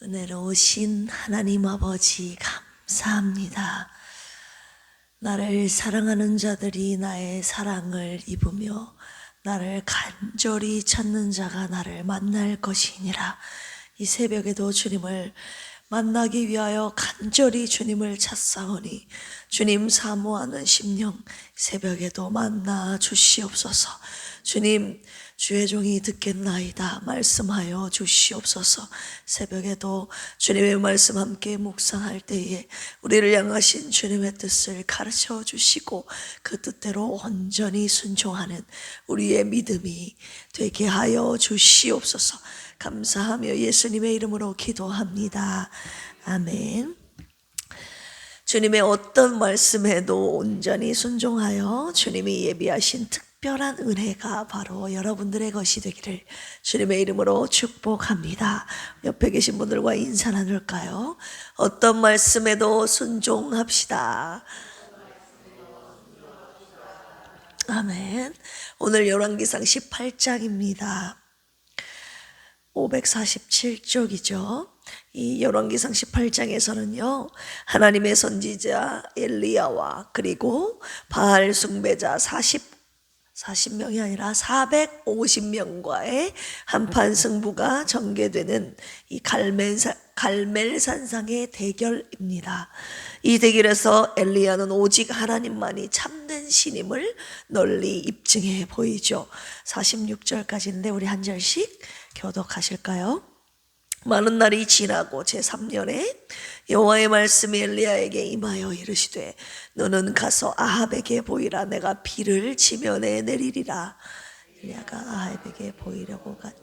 은혜로우신 하나님 아버지 감사합니다. 나를 사랑하는 자들이 나의 사랑을 입으며 나를 간절히 찾는 자가 나를 만날 것이니라. 이 새벽에도 주님을 만나기 위하여 간절히 주님을 찾사오니 주님 사모하는 심령 새벽에도 만나 주시옵소서. 주님, 주의 종이 듣겠나이다 말씀하여 주시옵소서. 새벽에도 주님의 말씀 함께 묵상할 때에 우리를 향하신 주님의 뜻을 가르쳐 주시고 그 뜻대로 온전히 순종하는 우리의 믿음이 되게 하여 주시옵소서. 감사하며 예수님의 이름으로 기도합니다. 아멘. 주님의 어떤 말씀에도 온전히 순종하여 주님이 예비하신 특별한 은혜가 바로 여러분들의 것이 되기를 주님의 이름으로 축복합니다. 옆에 계신 분들과 인사 나눌까요? 어떤 말씀에도 순종합시다. 아멘. 오늘 열왕기상 18장입니다. 547쪽이죠. 이 열왕기상 18장에서는요, 하나님의 선지자 엘리야와 그리고 바알 숭배자 40명이 아니라 450명과의 한판 승부가 전개되는 이 갈멜산상의 대결입니다. 이 대결에서 엘리야는 오직 하나님만이 참된 신임을 널리 입증해 보이죠. 46절까지인데 우리 한 절씩 교독하실까요? 많은 날이 지나고 제3년에 여호와의 말씀이 엘리야에게 임하여 이르시되 너는 가서 아합에게 보이라. 내가 비를 지면에 내리리라. 엘리야가 아합에게 보이려고 가니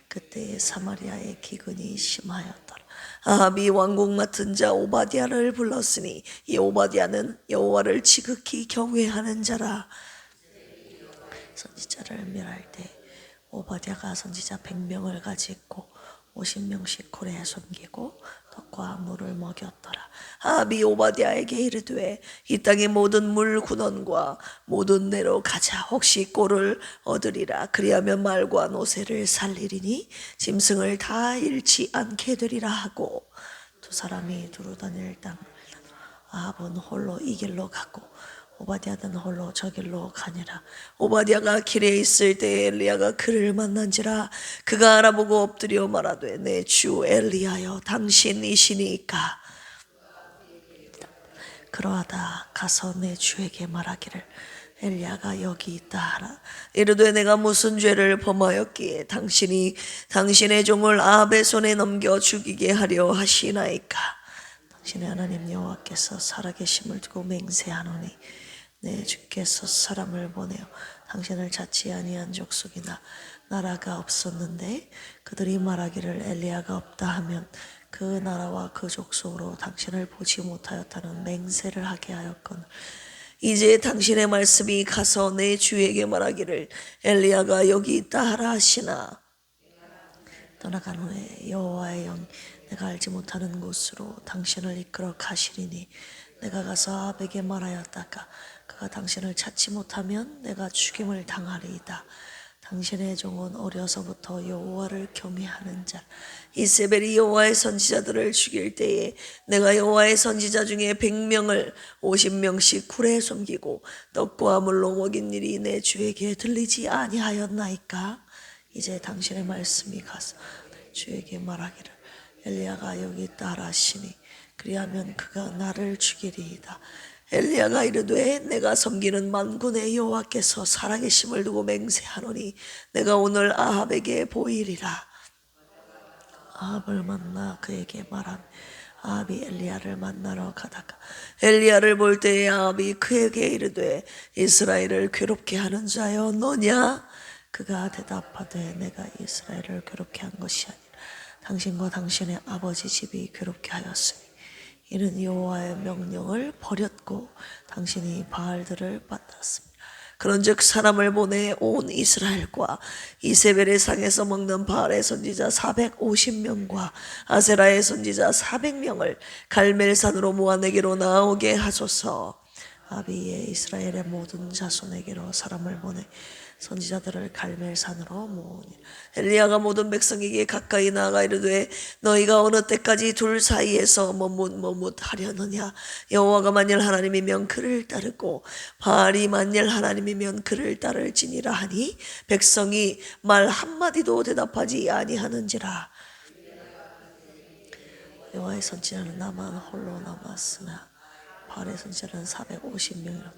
그때 사마리아의 기근이 심하였더라. 아합이 왕궁 맡은 자 오바댜를 불렀으니 이 오바댜는 여호와를 지극히 경외하는 자라. 선지자를 멸할 때 오바댜가 선지자 100명을 가지고 50명씩 굴에 숨기고 떡과 물을 먹였더라. 아합이 오바댜에게 이르되 이 땅의 모든 물 군원과 모든 데로 가자. 혹시 꼴을 얻으리라. 그리하면 말과 노새를 살리리니 짐승을 다 잃지 않게 되리라 하고 두 사람이 두루 다닐 땅을 아합은 홀로 이 길로 가고 오바댜는 홀로 저 길로 가니라. 오바댜가 길에 있을 때 엘리야가 그를 만난지라. 그가 알아보고 엎드려 말하되 내 주 엘리야여 당신이시니까. 그러하다 가서 내 주에게 말하기를 엘리야가 여기 있다 하라. 이르되 내가 무슨 죄를 범하였기에 당신이 당신의 종을 아합의 손에 넘겨 죽이게 하려 하시나이까. 당신의 하나님 여호와께서 살아계심을 두고 맹세하노니 내 주께서 사람을 보내어 당신을 찾지 아니한 족속이나 나라가 없었는데 그들이 말하기를 엘리야가 없다 하면 그 나라와 그 족속으로 당신을 보지 못하였다는 맹세를 하게 하였거늘 이제 당신의 말씀이 가서 내 주에게 말하기를 엘리야가 여기 있다 하라 하시나. 떠나간 후에 여호와의 영이 내가 알지 못하는 곳으로 당신을 이끌어 가시리니 내가 가서 아합에게 말하였다가 그가 당신을 찾지 못하면 내가 죽임을 당하리이다. 당신의 종은 어려서부터 여호와를 경외하는 자. 이세벨이 여호와의 선지자들을 죽일 때에 내가 여호와의 선지자 중에 100명을 50명씩 굴에 숨기고 떡과 물로 먹인 일이 내 주에게 들리지 아니하였나이까. 이제 당신의 말씀이 가서 주에게 말하기를 엘리야가 여기 있다 하시니 그리하면 그가 나를 죽이리이다. 엘리야가 이르되 내가 섬기는 만군의 여호와께서 살아계심을 두고 맹세하노니 내가 오늘 아합에게 보이리라. 아합을 만나 그에게 말하며 아합이 엘리야를 만나러 가다가 엘리야를 볼 때에 아합이 그에게 이르되 이스라엘을 괴롭게 하는 자여 너냐? 그가 대답하되 내가 이스라엘을 괴롭게 한 것이 아니라 당신과 당신의 아버지 집이 괴롭게 하였으니 이는 여호와의 명령을 버렸고 당신이 바알들을 받았습니다. 그런즉 사람을 보내 온 이스라엘과 이세벨의 상에서 먹는 바알의 선지자 450명과 아세라의 선지자 400명을 갈멜산으로 모아 내게로 나오게 하소서. 아비의 이스라엘의 모든 자손에게로 사람을 보내 선지자들을 갈멜산으로 모으니 엘리야가 모든 백성에게 가까이 나아가 이르되 너희가 어느 때까지 둘 사이에서 머뭇하려느냐. 여호와가 만일 하나님이면 그를 따르고 바알이 만일 하나님이면 그를 따를지니라 하니 백성이 말 한마디도 대답하지 아니하는지라. 여호와의 선지자는 나만 홀로 남았으나 바알의 선지자는 450명이라.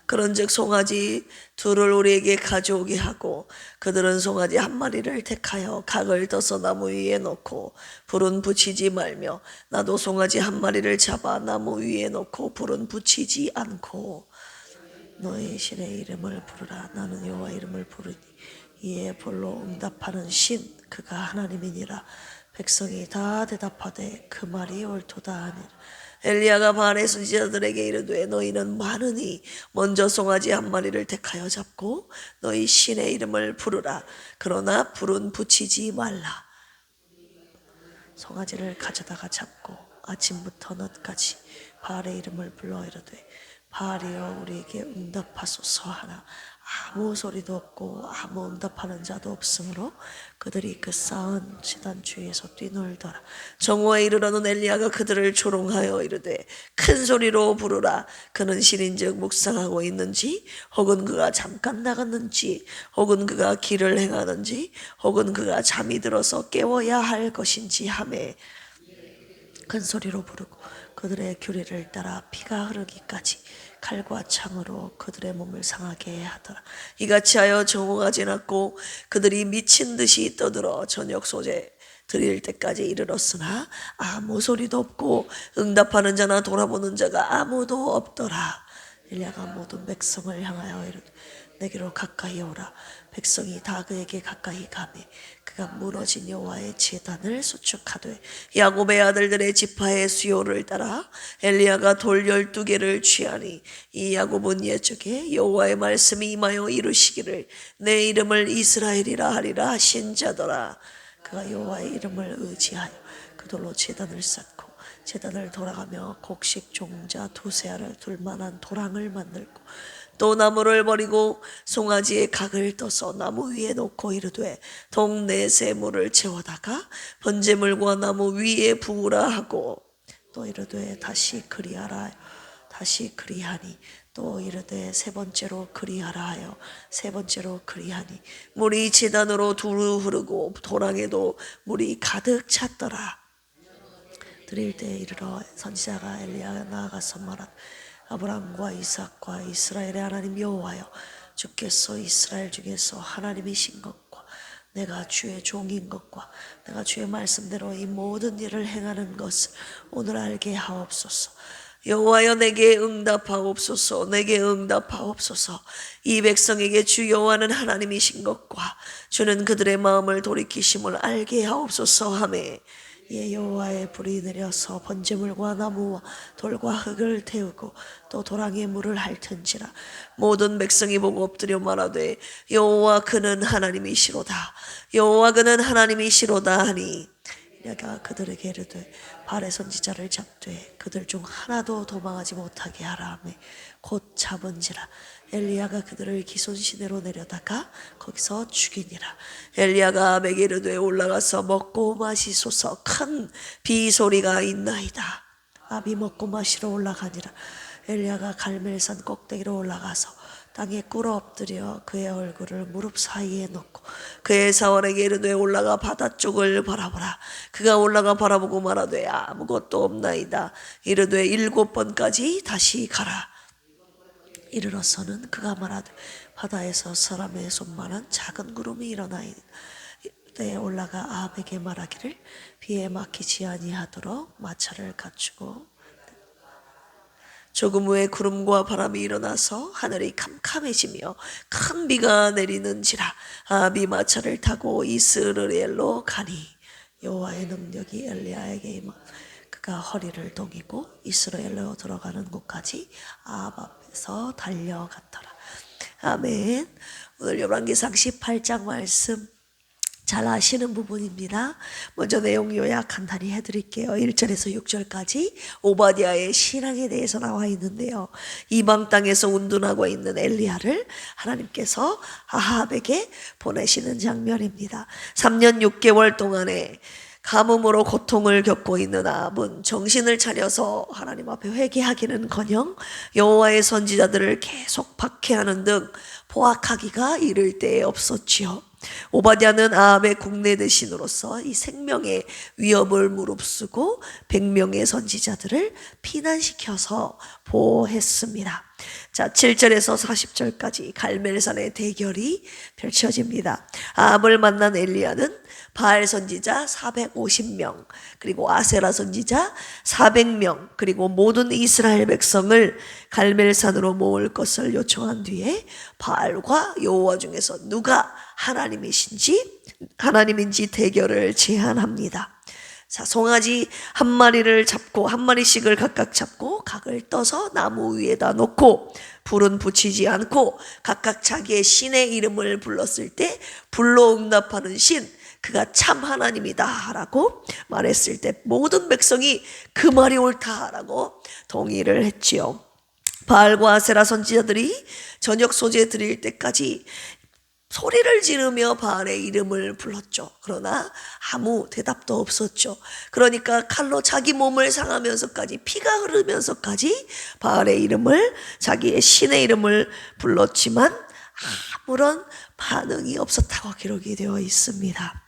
그런즉 송아지 둘을 우리에게 가져오게 하고 그들은 송아지 한 마리를 택하여 각을 떠서 나무 위에 놓고 불은 붙이지 말며 나도 송아지 한 마리를 잡아 나무 위에 놓고 불은 붙이지 않고 너희 신의 이름을 부르라. 나는 여호와 이름을 부르니 이에 불로 응답하는 신 그가 하나님이니라. 백성이 다 대답하되 그 말이 옳도다 하니라. 엘리야가 바알의 선지자들에게 이르되 너희는 많으니 먼저 송아지 한 마리를 택하여 잡고 너희 신의 이름을 부르라. 그러나 불은 붙이지 말라. 송아지를 가져다가 잡고 아침부터 늦까지 바알의 이름을 불러 이르되 바알이여 우리에게 응답하소서 하나 아무 소리도 없고 아무 응답하는 자도 없으므로 그들이 그 쌓은 제단 주위에서 뛰놀더라. 정오에 이르러는 엘리야가 그들을 조롱하여 이르되 큰 소리로 부르라. 그는 신인즉 묵상하고 있는지 혹은 그가 잠깐 나갔는지 혹은 그가 길을 행하는지 혹은 그가 잠이 들어서 깨워야 할 것인지 하매 큰 소리로 부르고 그들의 규례를 따라 피가 흐르기까지 칼과 창으로 그들의 몸을 상하게 하더라. 이같이 하여 정오가 지났고 그들이 미친 듯이 떠들어 저녁 소재 드릴 때까지 이르렀으나 아무 소리도 없고 응답하는 자나 돌아보는 자가 아무도 없더라. 엘리야가 모든 백성을 향하여 이르되 내게로 가까이 오라. 백성이 다 그에게 가까이 가매 그가 무너진 여호와의 제단을 수축하되 야곱의 아들들의 지파의 수요를 따라 엘리야가 돌 12개를 취하니 이 야곱은 옛적에 여호와의 말씀이 임하여 이루시기를 내 이름을 이스라엘이라 하리라 하신 자더라. 그가 여호와의 이름을 의지하여 그 돌로 제단을 쌓고 제단을 돌아가며 곡식 종자 두세 알을 둘 만한 도랑을 만들고 또 나무를 버리고 송아지의 각을 떠서 나무 위에 놓고 이르되 동네 세물을 채워다가 번제물과 나무 위에 부으라 하고 또 이르되 다시 그리하라 다시 그리하니 또 이르되 세 번째로 그리하라 하여 세 번째로 그리하니 물이 제단으로 두루 흐르고 도랑에도 물이 가득 찼더라. 드릴 때에 이르러 선지자가 엘리야가 나아가서 말하되 아브라함과 이삭과 이스라엘의 하나님 여호와여 주께서 이스라엘 중에서 하나님이신 것과 내가 주의 종인 것과 내가 주의 말씀대로 이 모든 일을 행하는 것을 오늘 알게 하옵소서. 여호와여 내게 응답하옵소서. 내게 응답하옵소서. 이 백성에게 주 여호와는 하나님이신 것과 주는 그들의 마음을 돌이키심을 알게 하옵소서 하매 예 여호와의 불이 내려서 번제물과 나무와 돌과 흙을 태우고 또 도랑에 물을 핥은지라. 모든 백성이 보고 엎드려 말하되 여호와 그는 하나님이시로다. 여호와 그는 하나님이시로다 하니 내가 그들에게 이르되 바알의 선지자를 잡되 그들 중 하나도 도망하지 못하게 하라 하매 곧 잡은지라. 엘리야가 그들을 기손 시내로 내려다가 거기서 죽이니라. 엘리야가 아합에게 이르되 올라가서 먹고 마시소서. 큰 비소리가 있나이다. 아합이 먹고 마시러 올라가니라. 엘리야가 갈멜산 꼭대기로 올라가서 땅에 꿇어 엎드려 그의 얼굴을 무릎 사이에 놓고 그의 사원에게 이르되 올라가 바다 쪽을 바라보라. 그가 올라가 바라보고 말하되 아무것도 없나이다. 이르되 7번까지 다시 가라. 이르러서는 그가 말하되 바다에서 사람의 손만한 작은 구름이 일어나이니 때에 올라가 아합에게 말하기를 비에 막히지 아니하도록 마차를 갖추고 조금 후에 구름과 바람이 일어나서 하늘이 캄캄해지며 큰 비가 내리는지라. 아합이 마차를 타고 이스르엘로 가니 여호와의 능력이 엘리야에게 임하 그가 허리를 동이고 이스라엘로 들어가는 곳까지 아합 앞에서 달려갔더라. 아멘. 오늘 열왕기상 18장 말씀 잘 아시는 부분입니다. 먼저 내용 요약 간단히 해드릴게요. 1절에서 6절까지 오바댜의 신앙에 대해서 나와 있는데요. 이방 땅에서 운둔하고 있는 엘리야를 하나님께서 아합에게 보내시는 장면입니다. 3년 6개월 동안에 가뭄으로 고통을 겪고 있는 아합은 정신을 차려서 하나님 앞에 회개하기는커녕 여호와의 선지자들을 계속 박해하는 등 포악하기가 이를 데에 없었지요. 오바댜는 아합의 국내 대신으로서 이 생명의 위협을 무릅쓰고 100명의 선지자들을 피난시켜서 보호했습니다. 자, 7절에서 40절까지 갈멜산의 대결이 펼쳐집니다. 아합을 만난 엘리야는 바알 선지자 450명, 그리고 아세라 선지자 400명, 그리고 모든 이스라엘 백성을 갈멜산으로 모을 것을 요청한 뒤에 바알과 여호와 중에서 누가 하나님인지 대결을 제안합니다. 자, 송아지 한 마리를 잡고 한 마리씩을 각각 잡고 각을 떠서 나무 위에다 놓고 불은 붙이지 않고 각각 자기의 신의 이름을 불렀을 때 불로 응답하는 신, 그가 참 하나님이다 라고 말했을 때 모든 백성이 그 말이 옳다라고 동의를 했지요. 바알과 아세라 선지자들이 저녁 소재 드릴 때까지 소리를 지르며 바알의 이름을 불렀죠. 그러나 아무 대답도 없었죠. 그러니까 칼로 자기 몸을 상하면서까지, 피가 흐르면서까지 바알의 이름을, 자기의 신의 이름을 불렀지만 아무런 반응이 없었다고 기록이 되어 있습니다.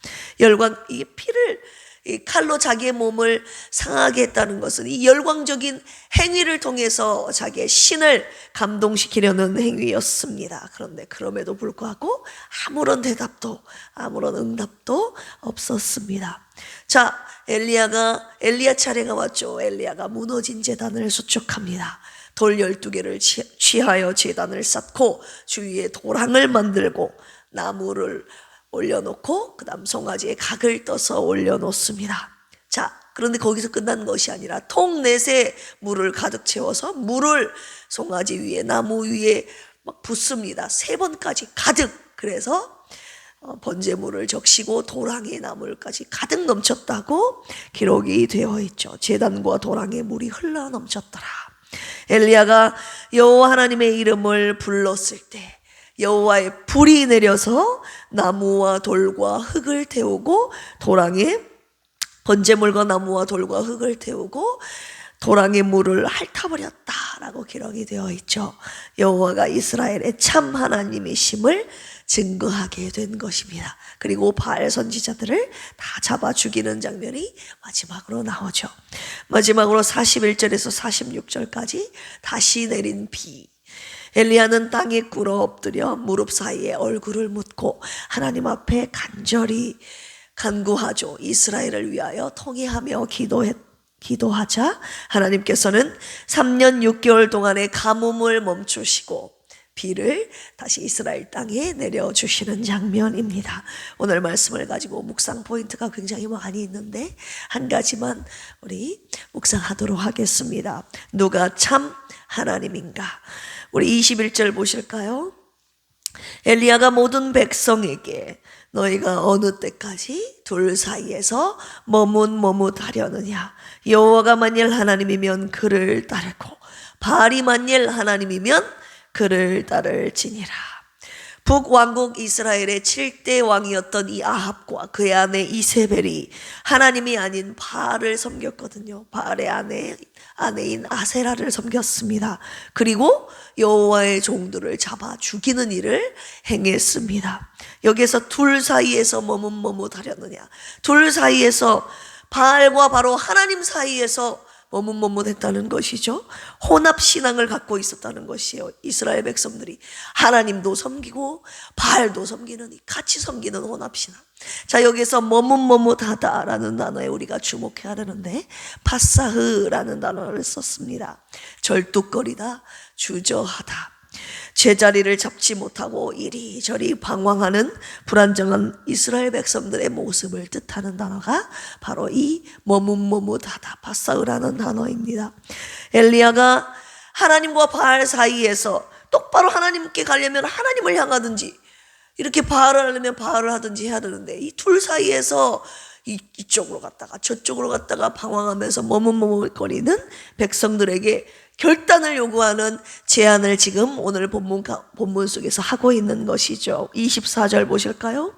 이 피를 이 칼로 자기의 몸을 상하게 했다는 것은 이 열광적인 행위를 통해서 자기의 신을 감동시키려는 행위였습니다. 그런데 그럼에도 불구하고 아무런 대답도, 아무런 응답도 없었습니다. 자, 엘리야 차례가 왔죠. 엘리야가 무너진 제단을 수축합니다. 돌 12개를 취하여 제단을 쌓고 주위에 도랑을 만들고 나무를 올려놓고 그 다음 송아지에 각을 떠서 올려놓습니다. 자, 그런데 거기서 끝난 것이 아니라 통 넷에 물을 가득 채워서 물을 송아지 위에, 나무 위에 막 붓습니다. 3번까지 가득. 그래서 번제물을 적시고 도랑의 나물까지 가득 넘쳤다고 기록이 되어 있죠. 제단과 도랑의 물이 흘러 넘쳤더라. 엘리야가 여호와 하나님의 이름을 불렀을 때 여호와의 불이 내려서 나무와 돌과 흙을 태우고 도랑에 번제물과 나무와 돌과 흙을 태우고 도랑의 물을 핥아버렸다라고 기록이 되어 있죠. 여호와가 이스라엘의 참 하나님이심을 증거하게 된 것입니다. 그리고 바알 선지자들을 다 잡아 죽이는 장면이 마지막으로 나오죠. 마지막으로 41절에서 46절까지 다시 내린 비. 엘리야는 땅에 꿇어 엎드려 무릎 사이에 얼굴을 묻고 하나님 앞에 간절히 간구하죠. 이스라엘을 위하여 통회하며 기도하자 하나님께서는 3년 6개월 동안의 가뭄을 멈추시고 비를 다시 이스라엘 땅에 내려주시는 장면입니다. 오늘 말씀을 가지고 묵상 포인트가 굉장히 많이 있는데 한 가지만 우리 묵상하도록 하겠습니다. 누가 참 하나님인가? 우리 21절 보실까요? 엘리야가 모든 백성에게 너희가 어느 때까지 둘 사이에서 머뭇머뭇하려느냐? 여호와가 만일 하나님이면 그를 따르고 바알이 만일 하나님이면 그를 따를지니라. 북왕국 이스라엘의 7대 왕이었던 이 아합과 그의 아내 이세벨이 하나님이 아닌 바알을 섬겼거든요. 바알의 아내인 아세라를 섬겼습니다. 그리고 여호와의 종들을 잡아 죽이는 일을 행했습니다. 여기에서 둘 사이에서 머뭇머뭇하려느냐, 둘 사이에서 바알과 바로 하나님 사이에서 머뭇머뭇했다는 것이죠. 혼합신앙을 갖고 있었다는 것이에요. 이스라엘 백성들이 하나님도 섬기고 바알도 섬기는, 같이 섬기는 혼합신앙. 자, 여기서 머뭇머뭇하다라는 단어에 우리가 주목해야 되는데 파사흐라는 단어를 썼습니다. 절뚝거리다, 주저하다, 제자리를 잡지 못하고 이리저리 방황하는 불안정한 이스라엘 백성들의 모습을 뜻하는 단어가 바로 이 머뭇머뭇하다, 파사흐라는 단어입니다. 엘리야가 하나님과 바알 사이에서 똑바로 하나님께 가려면 하나님을 향하든지 이렇게 바알을 하려면 바알을 하든지 해야 되는데 이 둘 사이에서 이쪽으로 갔다가 저쪽으로 갔다가 방황하면서 머뭇머뭇거리는 백성들에게 결단을 요구하는 제안을 지금 오늘 본문 속에서 하고 있는 것이죠. 24절 보실까요?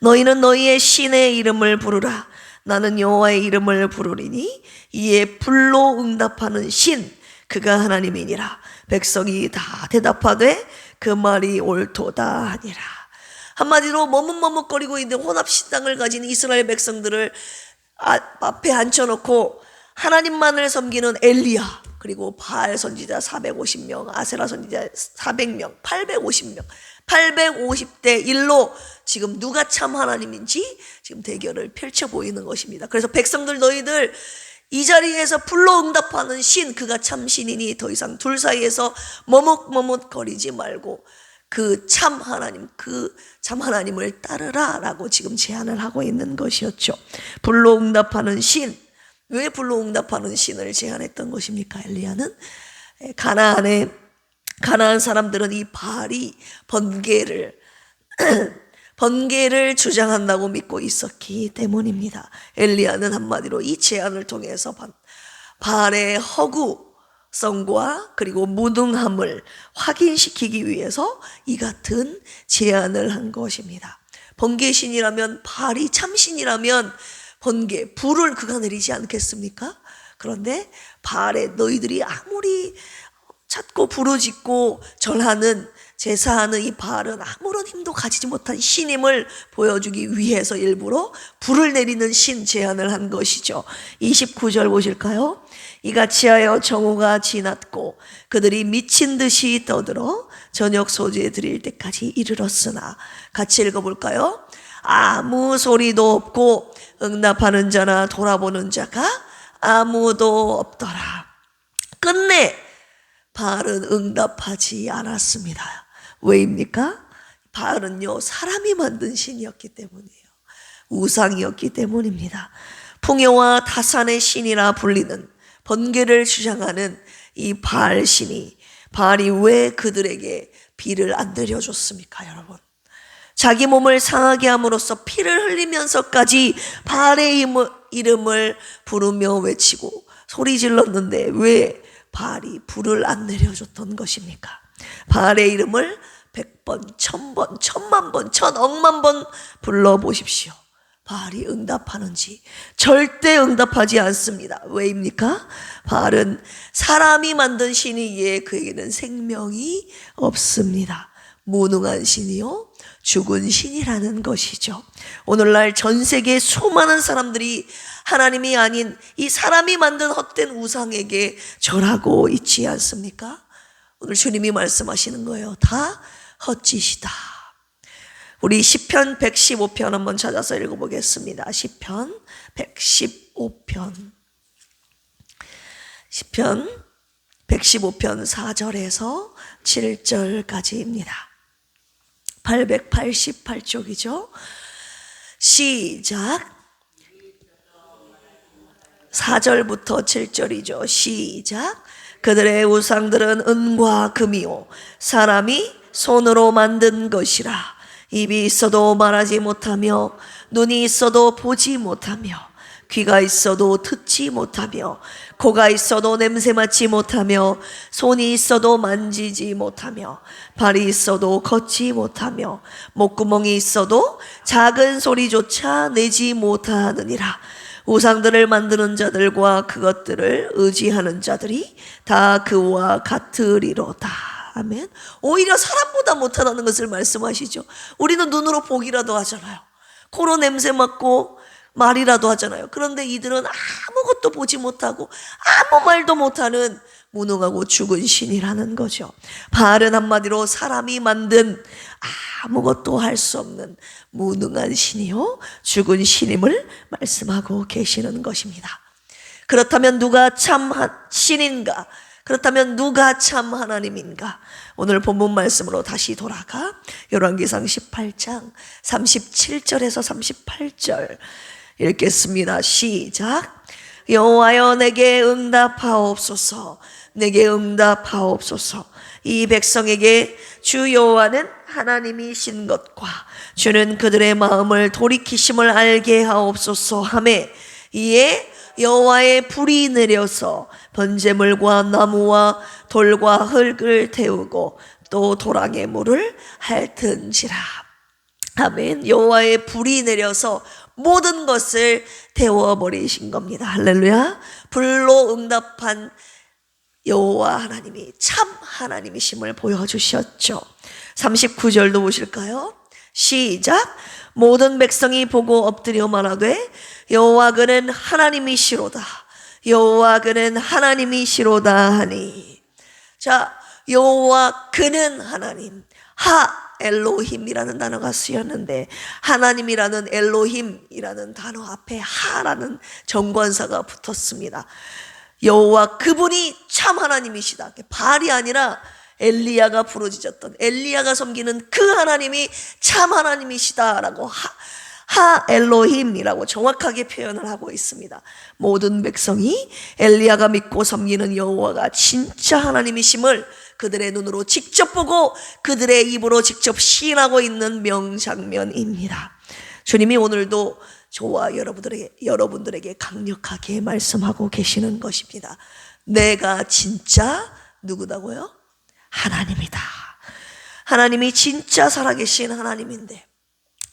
너희는 너희의 신의 이름을 부르라. 나는 여호와의 이름을 부르리니 이에 불로 응답하는 신 그가 하나님이니라. 백성이 다 대답하되 그 말이 옳도다 하니라. 한마디로 머뭇머뭇거리고 있는 혼합신당을 가진 이스라엘 백성들을 앞에 앉혀놓고 하나님만을 섬기는 엘리야, 그리고 바알 선지자 450명, 아세라 선지자 400명, 850명, 850대 1로 지금 누가 참 하나님인지 지금 대결을 펼쳐 보이는 것입니다. 그래서 백성들 너희들 이 자리에서 불로 응답하는 신 그가 참 신이니 더 이상 둘 사이에서 머뭇머뭇거리지 말고 그 참 하나님을 따르라 라고 지금 제안을 하고 있는 것이었죠. 불로 응답하는 신, 왜 불로 응답하는 신을 제안했던 것입니까? 엘리야는 가나안 사람들은 이 바알이 번개를 주장한다고 믿고 있었기 때문입니다. 엘리야는 한마디로 이 제안을 통해서 바알의 허구성과 그리고 무능함을 확인시키기 위해서 이 같은 제안을 한 것입니다. 번개신이라면, 바알이 참신이라면 불을 그가 내리지 않겠습니까? 그런데 바알에 너희들이 아무리 찾고 부르짖고 절하는 제사하는 이 바알은 아무런 힘도 가지지 못한 신임을 보여주기 위해서 일부러 불을 내리는 신 제안을 한 것이죠. 29절 보실까요? 이같이 하여 정오가 지났고 그들이 미친 듯이 떠들어 저녁 소주에 드릴 때까지 이르렀으나, 같이 읽어볼까요? 아무 소리도 없고 응답하는 자나 돌아보는 자가 아무도 없더라. 끝내 바알은 응답하지 않았습니다. 왜입니까? 바알은요, 사람이 만든 신이었기 때문이에요. 우상이었기 때문입니다. 풍요와 타산의 신이라 불리는 번개를 주장하는 이 바알 신이, 바알이 왜 그들에게 비를 안 내려줬습니까, 여러분? 자기 몸을 상하게 함으로써 피를 흘리면서까지 바알의 이름을 부르며 외치고 소리 질렀는데 왜 바알이 불을 안 내려줬던 것입니까? 바알의 이름을 100번, 1000번, 1000만 번, 1000억만 번 불러보십시오. 바알이 응답하는지? 절대 응답하지 않습니다. 왜입니까? 바알은 사람이 만든 신이기에 그에게는 생명이 없습니다. 무능한 신이요, 죽은 신이라는 것이죠. 오늘날 전 세계 수많은 사람들이 하나님이 아닌 이 사람이 만든 헛된 우상에게 절하고 있지 않습니까? 오늘 주님이 말씀하시는 거예요. 다 헛짓이다. 우리 시편 115편 한번 찾아서 읽어보겠습니다. 시편 115편 4절에서 7절까지입니다. 888쪽이죠. 시작. 4절부터 7절이죠. 시작. 그들의 우상들은 은과 금이요 사람이 손으로 만든 것이라. 입이 있어도 말하지 못하며 눈이 있어도 보지 못하며 귀가 있어도 듣지 못하며 코가 있어도 냄새 맡지 못하며 손이 있어도 만지지 못하며 발이 있어도 걷지 못하며 목구멍이 있어도 작은 소리조차 내지 못하느니라. 우상들을 만드는 자들과 그것들을 의지하는 자들이 다 그와 같으리로다. 아멘. 오히려 사람보다 못하다는 것을 말씀하시죠. 우리는 눈으로 보기라도 하잖아요. 코로 냄새 맡고 말이라도 하잖아요. 그런데 이들은 아무것도 보지 못하고 아무 말도 못하는 무능하고 죽은 신이라는 거죠. 바알은 한마디로 사람이 만든 아무것도 할 수 없는 무능한 신이요 죽은 신임을 말씀하고 계시는 것입니다. 그렇다면 누가 참 신인가? 그렇다면 누가 참 하나님인가? 오늘 본문 말씀으로 다시 돌아가 열왕기상 18장 37절에서 38절 읽겠습니다. 시작. 여호와여 내게 응답하옵소서. 내게 응답하옵소서. 이 백성에게 주 여호와는 하나님이신 것과 주는 그들의 마음을 돌이키심을 알게 하옵소서 하매 이에 여호와의 불이 내려서 번제물과 나무와 돌과 흙을 태우고 또 도랑의 물을 핥은지라. 아멘. 여호와의 불이 내려서 모든 것을 태워버리신 겁니다. 할렐루야. 불로 응답한 여호와 하나님이 참 하나님이심을 보여주셨죠. 39절도 보실까요? 시작. 모든 백성이 보고 엎드려 말하되 여호와 그는 하나님이시로다. 여호와 그는 하나님이시로다 하니. 자, 여호와 그는 하나님. 엘로힘이라는 단어가 쓰였는데 하나님이라는 엘로힘이라는 단어 앞에 하라는 정관사가 붙었습니다. 여호와 그분이 참 하나님이시다. 바알이 아니라 엘리야가 부르짖었던 엘리야가 섬기는 그 하나님이 참 하나님이시다라고 엘로힘이라고 정확하게 표현을 하고 있습니다. 모든 백성이 엘리야가 믿고 섬기는 여호와가 진짜 하나님이심을 그들의 눈으로 직접 보고 그들의 입으로 직접 시인하고 있는 명장면입니다. 주님이 오늘도 저와 여러분들에게 강력하게 말씀하고 계시는 것입니다. 내가 진짜 누구다고요? 하나님이다. 하나님이 진짜 살아계신 하나님인데,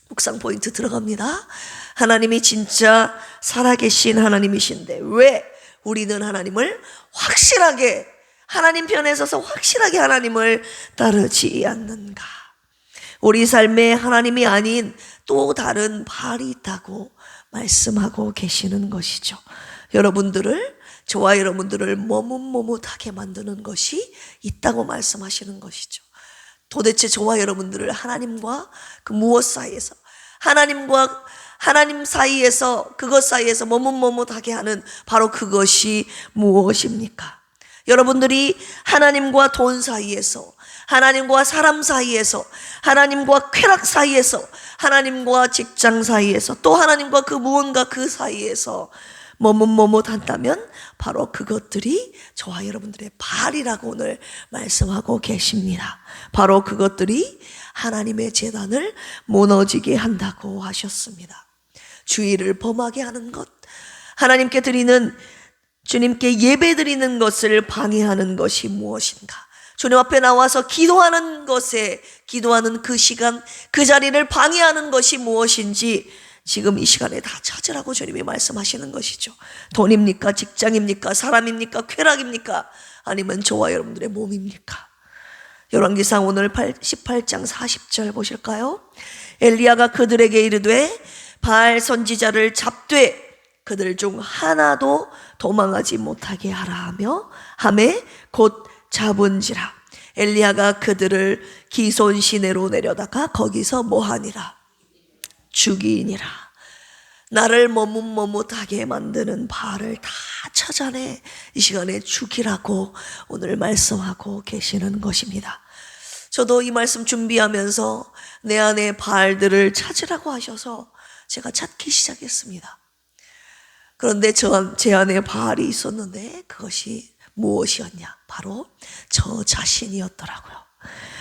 묵상 포인트 들어갑니다. 하나님이 진짜 살아계신 하나님이신데 왜 우리는 하나님을 확실하게, 하나님 편에 서서 확실하게 하나님을 따르지 않는가? 우리 삶에 하나님이 아닌 또 다른 바알이 있다고 말씀하고 계시는 것이죠. 저와 여러분들을 머뭇머뭇하게 만드는 것이 있다고 말씀하시는 것이죠. 도대체 저와 여러분들을 하나님과 그 무엇 사이에서, 하나님 사이에서, 그것 사이에서 머뭇머뭇하게 하는 바로 그것이 무엇입니까? 여러분들이 하나님과 돈 사이에서, 하나님과 사람 사이에서, 하나님과 쾌락 사이에서, 하나님과 직장 사이에서, 또 하나님과 그 무언가 그 사이에서 머뭇머뭇한다면 바로 그것들이 저와 여러분들의 바알이라고 오늘 말씀하고 계십니다. 바로 그것들이 하나님의 제단을 무너지게 한다고 하셨습니다. 주의를 범하게 하는 것, 하나님께 드리는, 주님께 예배 드리는 것을 방해하는 것이 무엇인가? 주님 앞에 나와서 기도하는 그 시간, 그 자리를 방해하는 것이 무엇인지 지금 이 시간에 다 찾으라고 주님이 말씀하시는 것이죠. 돈입니까? 직장입니까? 사람입니까? 쾌락입니까? 아니면 저와 여러분들의 몸입니까? 열왕기상 오늘 18장 40절 보실까요? 엘리야가 그들에게 이르되 바알 선지자를 잡되 그들 중 하나도 도망하지 못하게 하라 하매 곧 잡은지라. 엘리야가 그들을 기손 시내로 내려다가 거기서 뭐하니라? 죽이니라. 나를 머뭇머뭇하게 만드는 바알을 다 찾아내 이 시간에 죽이라고 오늘 말씀하고 계시는 것입니다. 저도 이 말씀 준비하면서 내 안에 바알들을 찾으라고 하셔서 제가 찾기 시작했습니다. 그런데 제 안에 바알이 있었는데 그것이 무엇이었냐? 바로 저 자신이었더라고요.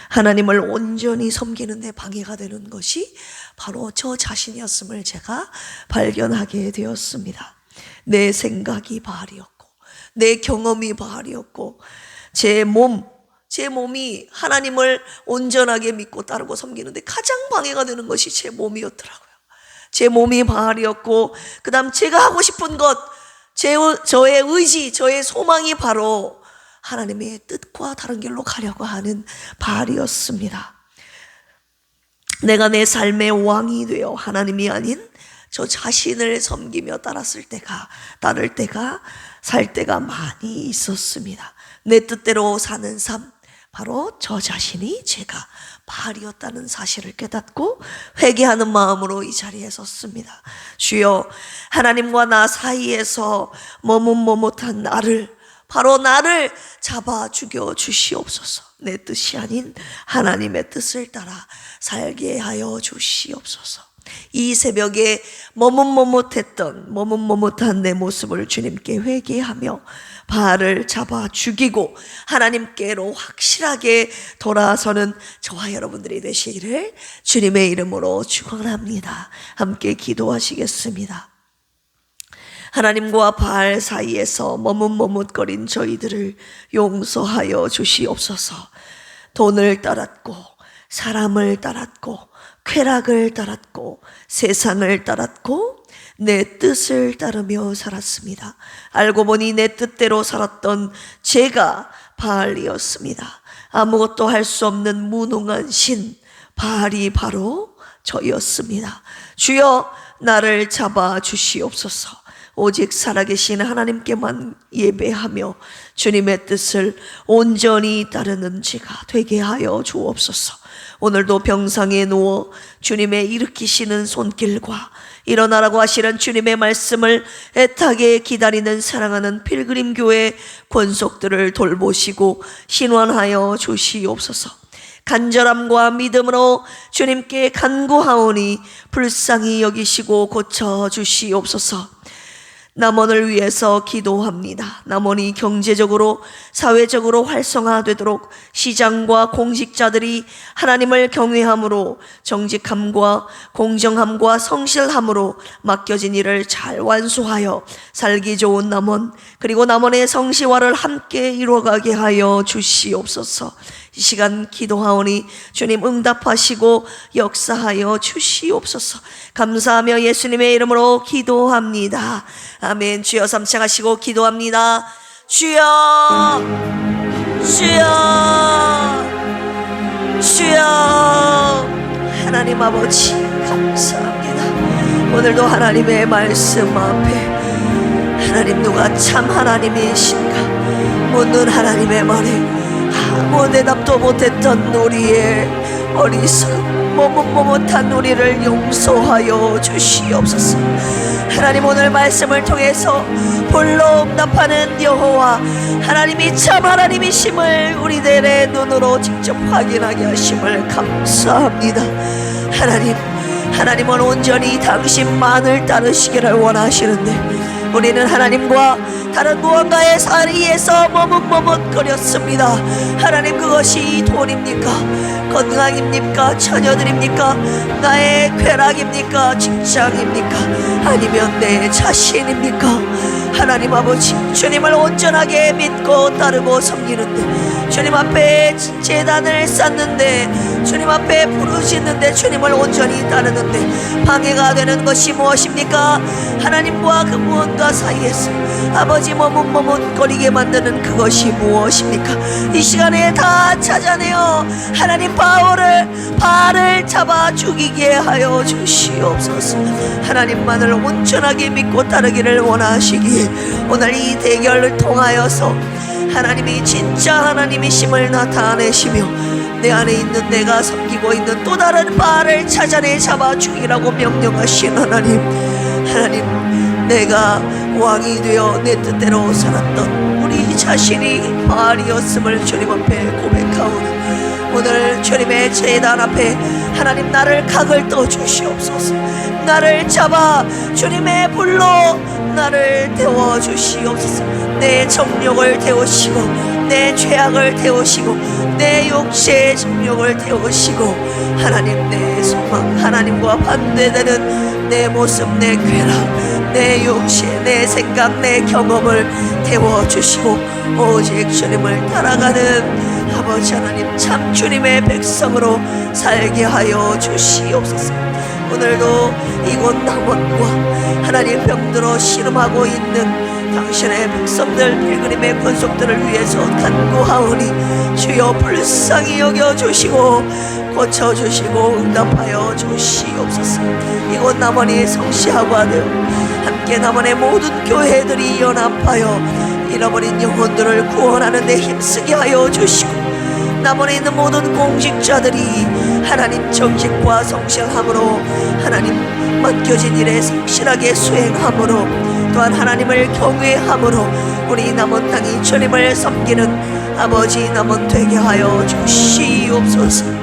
하나님을 온전히 섬기는 데 방해가 되는 것이 바로 저 자신이었음을 제가 발견하게 되었습니다. 내 생각이 바알이었고, 내 경험이 바알이었고, 제 몸이 하나님을 온전하게 믿고 따르고 섬기는데 가장 방해가 되는 것이 제 몸이었더라고요. 제 몸이 바알이었고, 그 다음 제가 하고 싶은 것, 저의 의지, 저의 소망이 바로 하나님의 뜻과 다른 길로 가려고 하는 바알이었습니다. 내가 내 삶의 왕이 되어 하나님이 아닌 저 자신을 섬기며 따를 때가 살 때가 많이 있었습니다. 내 뜻대로 사는 삶, 바로 저 자신이 제가 바알이었다는 사실을 깨닫고 회개하는 마음으로 이 자리에 섰습니다. 주여, 하나님과 나 사이에서 머뭇머뭇한 바로 나를 잡아 죽여 주시옵소서. 내 뜻이 아닌 하나님의 뜻을 따라 살게 하여 주시옵소서. 이 새벽에 머뭇머뭇한 내 모습을 주님께 회개하며 바알을 잡아 죽이고 하나님께로 확실하게 돌아서는 저와 여러분들이 되시기를 주님의 이름으로 축원합니다. 함께 기도하시겠습니다. 하나님과 바알 사이에서 머뭇머뭇거린 저희들을 용서하여 주시옵소서. 돈을 따랐고 사람을 따랐고 쾌락을 따랐고 세상을 따랐고 내 뜻을 따르며 살았습니다. 알고 보니 내 뜻대로 살았던 제가 바알이었습니다. 아무것도 할 수 없는 무능한 신 바알이 바로 저였습니다. 주여 나를 잡아 주시옵소서. 오직 살아계신 하나님께만 예배하며 주님의 뜻을 온전히 따르는 제가 되게 하여 주옵소서. 오늘도 병상에 누워 주님의 일으키시는 손길과 일어나라고 하시는 주님의 말씀을 애타게 기다리는 사랑하는 필그림교회 권속들을 돌보시고 신원하여 주시옵소서. 간절함과 믿음으로 주님께 간구하오니 불쌍히 여기시고 고쳐주시옵소서. 남원을 위해서 기도합니다. 남원이 경제적으로 사회적으로 활성화되도록 시장과 공직자들이 하나님을 경외함으로 정직함과 공정함과 성실함으로 맡겨진 일을 잘 완수하여 살기 좋은 남원, 그리고 남원의 성시화를 함께 이루어가게 하여 주시옵소서. 이 시간 기도하오니 주님 응답하시고 역사하여 주시옵소서. 감사하며 예수님의 이름으로 기도합니다. 아멘. 주여 삼창하시고 기도합니다. 주여, 주여, 주여. 하나님 아버지 감사합니다. 오늘도 하나님의 말씀 앞에 하나님 누가 참 하나님이신가 묻는 하나님의 말에 아무 대답도 못했던 우리의 어리석음 머뭇머뭇한 우리를 용서하여 주시옵소서. 하나님 오늘 말씀을 통해서 볼로 응답하는 여호와 하나님이 참 하나님이심을 우리들의 눈으로 직접 확인하게 하심을 감사합니다. 하나님은 온전히 당신만을 따르시기를 원하시는데 우리는 하나님과 다른 무언가의 사이에서 머뭇머뭇거렸습니다. 하나님 그것이 돈입니까? 건강입니까? 처녀들입니까? 나의 쾌락입니까? 직장입니까? 아니면 내 자신입니까? 하나님 아버지 주님을 온전하게 믿고 따르고 섬기는데 주님 앞에 제단을 쌓는데 주님 앞에 부르짖는데 주님을 온전히 따르는데 방해가 되는 것이 무엇입니까? 하나님과 그 무언가 사이에서 아버지 머뭇머뭇거리게 만드는 그것이 무엇입니까? 이 시간에 다 찾아내어 하나님 바알을 잡아 죽이게 하여 주시옵소서. 하나님만을 온전하게 믿고 따르기를 원하시기에 오늘 이 대결을 통하여서 하나님이 진짜 하나님이심을 나타내시며 내 안에 있는 내가 섬기고 있는 또 다른 바알을 찾아내 잡아 죽이라고 명령하신 하나님 내가 왕이 되어 내 뜻대로 살았던 우리 자신이 바알이었음을 주님 앞에 고백하오니 오늘 주님의 제단 앞에 하나님 나를 각을 떠 주시옵소서. 나를 잡아 주님의 불로 나를 태워 주시옵소서. 내 정욕을 태우시고 내 죄악을 태우시고 내 육체의 정욕을 태우시고 하나님 내 소망 하나님과 반대되는 내 모습 내 쾌락 내 육체 내 생각 내 경험을 태워주시고 오직 주님을 따라가는 아버지 하나님 참 주님의 백성으로 살게 하여 주시옵소서. 오늘도 이곳 남원과 하나님 병들어 씨름하고 있는 당신의 백성들 필그림의 권속들을 위해서 간구하오니 주여 불쌍히 여겨주시고 고쳐주시고 응답하여 주시옵소서. 이곳 남원이 성시화되어 함께 남원의 모든 교회들이 연합하여 잃어버린 영혼들을 구원하는 데 힘쓰게 하여 주시고 남원에 있는 모든 공직자들이 하나님 정직과 성실함으로 하나님 맡겨진 일에 성실하게 수행함으로 또한 하나님을 경외함으로 우리 남원 땅이 주님을 섬기는 아버지 남원 되게 하여 주시옵소서.